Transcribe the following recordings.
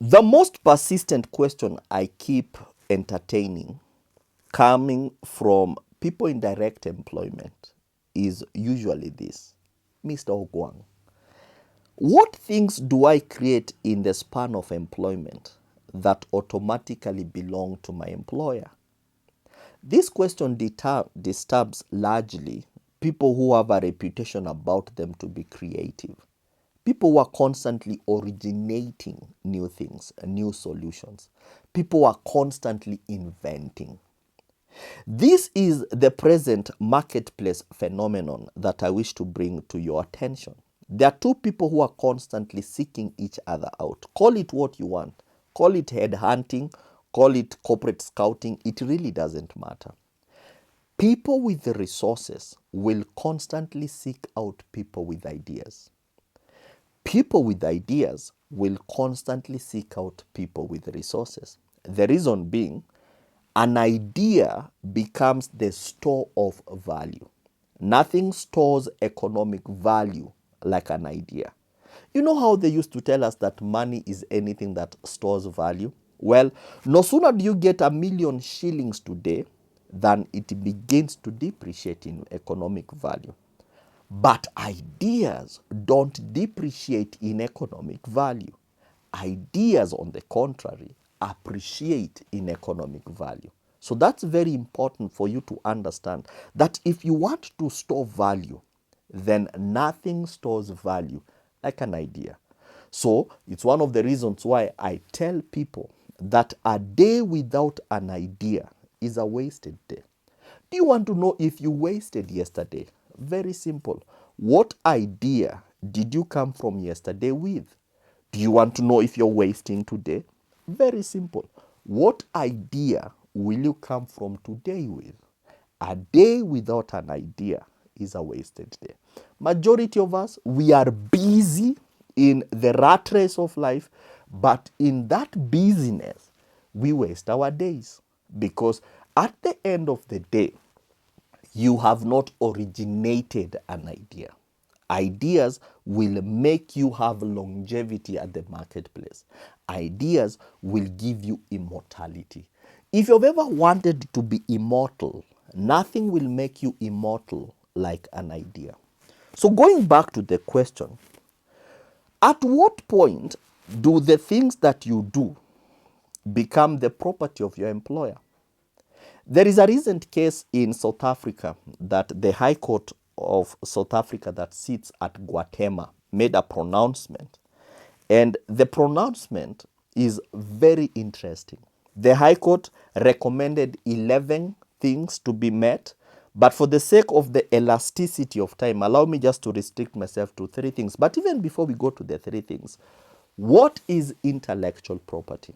The most persistent question I keep entertaining coming from people in direct employment is usually this: Mr. Ogwang, what things do I create in the span of employment that automatically belong to my employer? This question disturbs largely people who have a reputation about them to be creative. People who are constantly originating new things, new solutions. People who are constantly inventing. This is the present marketplace phenomenon that I wish to bring to your attention. There are two people who are constantly seeking each other out. Call it what you want. Call it headhunting, call it corporate scouting. It really doesn't matter. People with the resources will constantly seek out people with ideas. People with ideas will constantly seek out people with resources. The reason being, an idea becomes the store of value. Nothing stores economic value like an idea. You know how they used to tell us that money is anything that stores value? Well, no sooner do you get 1,000,000 shillings today than it begins to depreciate in economic value. But ideas don't depreciate in economic value. Ideas, on the contrary, appreciate in economic value. So that's very important for you to understand that if you want to store value, then nothing stores value like an idea. So it's one of the reasons why I tell people that a day without an idea is a wasted day. Do you want to know if you wasted yesterday? Very simple. What idea did you come from yesterday with? Do you want to know if you're wasting today? Very simple. What idea will you come from today with? A day without an idea is a wasted day. Majority of us, we are busy in the rat race of life, but in that busyness, we waste our days. Because at the end of the day, you have not originated an idea. Ideas will make you have longevity at the marketplace. Ideas will give you immortality. If you've ever wanted to be immortal, nothing will make you immortal like an idea. So, going back to the question, at what point do the things that you do become the property of your employer? There is a recent case in South Africa that the High Court of South Africa that sits at Guatemala made a pronouncement. And the pronouncement is very interesting. The High Court recommended 11 things to be met, but for the sake of the elasticity of time, allow me just to restrict myself to 3 things. But even before we go to the 3 things, what is intellectual property?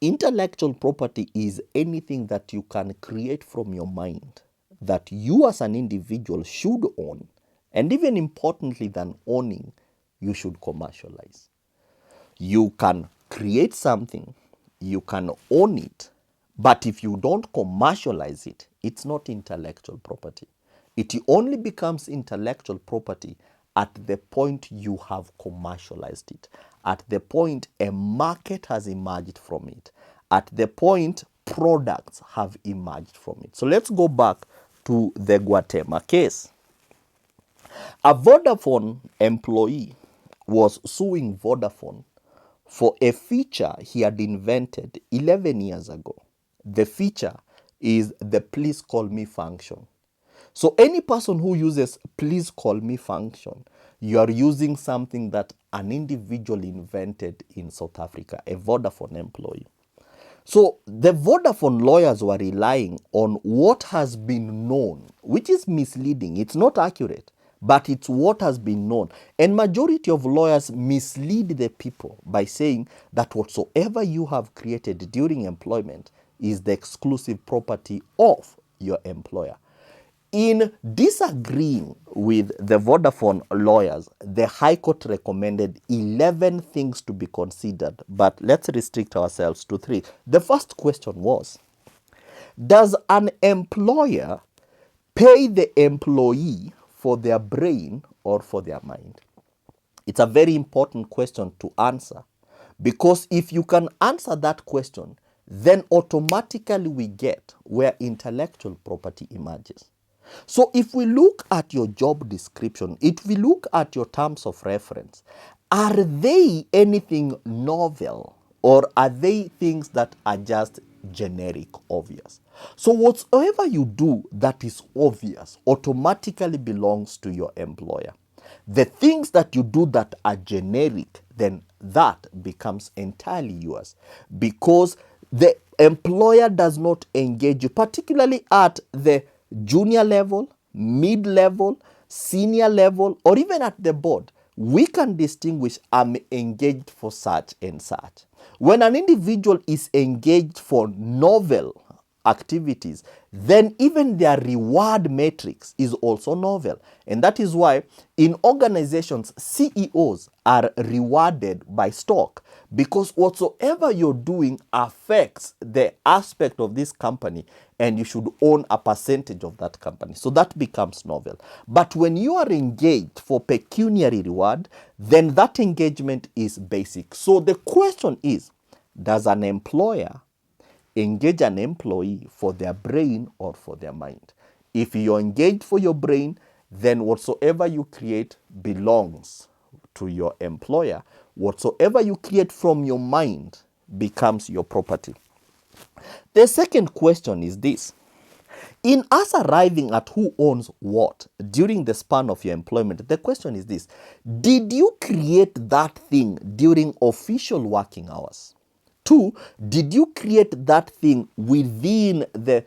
Intellectual property is anything that you can create from your mind that you as an individual should own, and even importantly than owning, you should commercialize. You can create something, you can own it, but if you don't commercialize it, it's not intellectual property. It only becomes intellectual property at the point you have commercialized it, at the point a market has emerged from it, at the point products have emerged from it. So let's go back to the Guatemala case. A Vodafone employee was suing Vodafone for a feature he had invented 11 years ago. The feature is the please call me function. So any person who uses please call me function, you are using something that an individual invented in South Africa, a Vodafone employee. So the Vodafone lawyers were relying on what has been known, which is misleading. It's not accurate, but it's what has been known. And majority of lawyers mislead the people by saying that whatsoever you have created during employment is the exclusive property of your employer. In disagreeing with the Vodafone lawyers, the High Court recommended 11 things to be considered, but let's restrict ourselves to 3. The first question was, does an employer pay the employee for their brain or for their mind? It's a very important question to answer, Because if you can answer that question, then automatically we get where intellectual property emerges. So if we look at your job description, if we look at your terms of reference, are they anything novel, or are they things that are just generic, obvious? So whatsoever you do that is obvious automatically belongs to your employer. The things that you do that are generic, then that becomes entirely yours, because the employer does not engage you, particularly at the junior level, mid level, senior level, or even at the board. We can distinguish, I'm engaged for such and such. When an individual is engaged for novel activities, then even their reward matrix is also novel. And that is why in organizations, CEOs are rewarded by stock, because whatsoever you're doing affects the aspect of this company, and you should own a percentage of that company. So that becomes novel. But when you are engaged for pecuniary reward, then that engagement is basic. So the question is, does an employer engage an employee for their brain or for their mind? If you're engaged for your brain, then whatsoever you create belongs to your employer. Whatsoever you create from your mind becomes your property. The second question is this. In us arriving at who owns what during the span of your employment, the question is this: did you create that thing during official working hours? Two, did you create that thing within the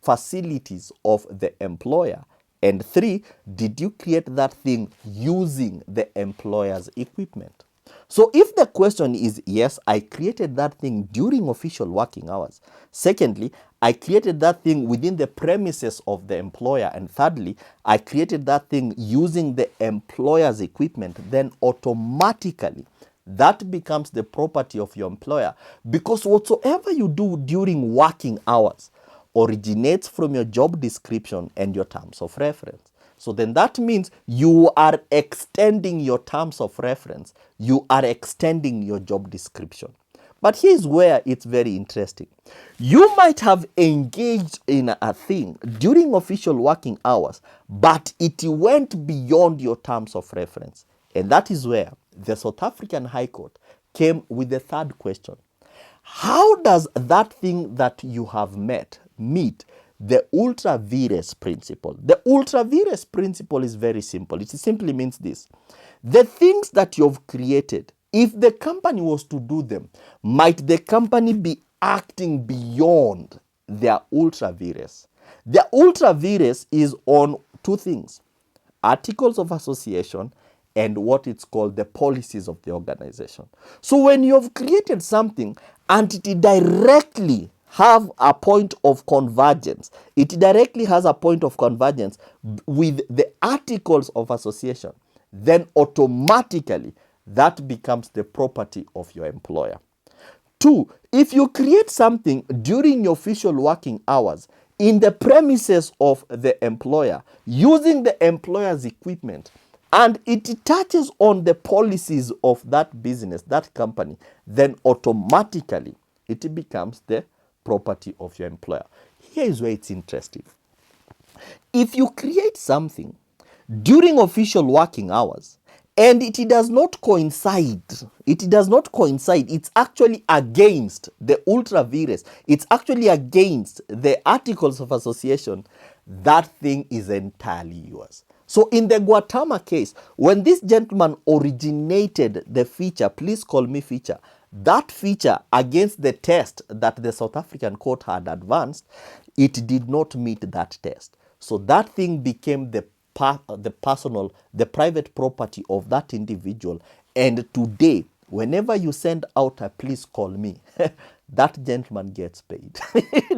facilities of the employer? And three, did you create that thing using the employer's equipment? So if the question is yes, I created that thing during official working hours. Secondly, I created that thing within the premises of the employer. And thirdly, I created that thing using the employer's equipment. Then automatically, that becomes the property of your employer, because whatsoever you do during working hours originates from your job description and your terms of reference. So then that means you are extending your terms of reference, you are extending your job description. But here's where it's very interesting. You might have engaged in a thing during official working hours, but it went beyond your terms of reference. And that is where the South African High Court came with the third question. How does that thing that you have meet the ultra vires principle? The ultra vires principle is very simple. It simply means this: the things that you've created, if the company was to do them, might the company be acting beyond their ultra vires? The ultra vires is on two things: articles of association and what it's called the policies of the organization. So when you've created something and it directly have a point of convergence, it directly has a point of convergence with the articles of association, then automatically that becomes the property of your employer. Two, if you create something during your official working hours in the premises of the employer using the employer's equipment, and it touches on the policies of that business, that company, then automatically it becomes the property of your employer. Here is where it's interesting. If you create something during official working hours and it does not coincide, it's actually against the ultra vires, it's actually against the articles of association, that thing is entirely yours. So in the Guatemala case, when this gentleman originated the feature, please call me feature, that feature against the test that the South African court had advanced, it did not meet that test. So that thing became the private property of that individual. And today, whenever you send out a please call me, that gentleman gets paid.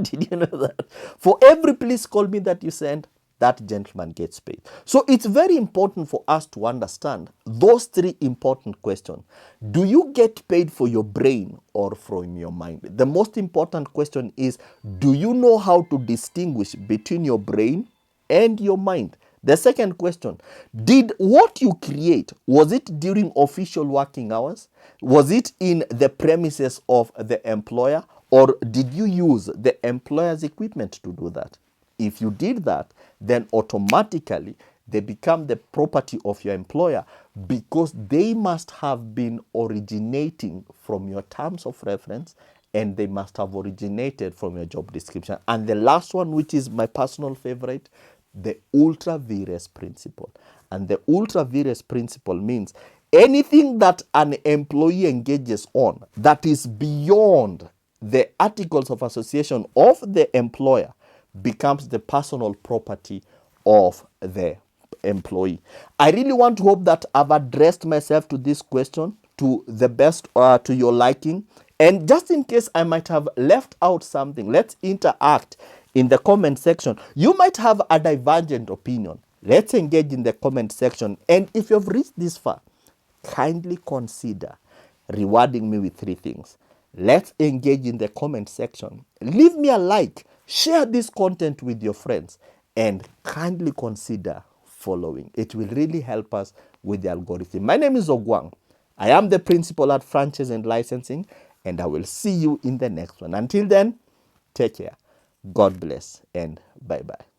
Did you know that? For every please call me that you send, that gentleman gets paid. So it's very important for us to understand those three important questions. Do you get paid for your brain or from your mind? The most important question is, do you know how to distinguish between your brain and your mind? The second question, did what you create, was it during official working hours? Was it in the premises of the employer? Or did you use the employer's equipment to do that? If you did that, then automatically they become the property of your employer, because they must have been originating from your terms of reference, and they must have originated from your job description. And the last one, which is my personal favorite, the ultra vires principle. And the ultra vires principle means anything that an employee engages on that is beyond the articles of association of the employer becomes the personal property of the employee. I really want to hope that I've addressed myself to this question to the best to your liking. And just in case I might have left out something, let's interact in the comment section. You might have a divergent opinion. Let's engage in the comment section. And if you've reached this far, kindly consider rewarding me with 3 things. Let's engage in the comment section. Leave me a like, share this content with your friends, and kindly consider following. It will really help us with the algorithm. My name is Ogwang. I am the principal at Franchise and Licensing, and I will see you in the next one. Until then, take care. God bless, and bye-bye.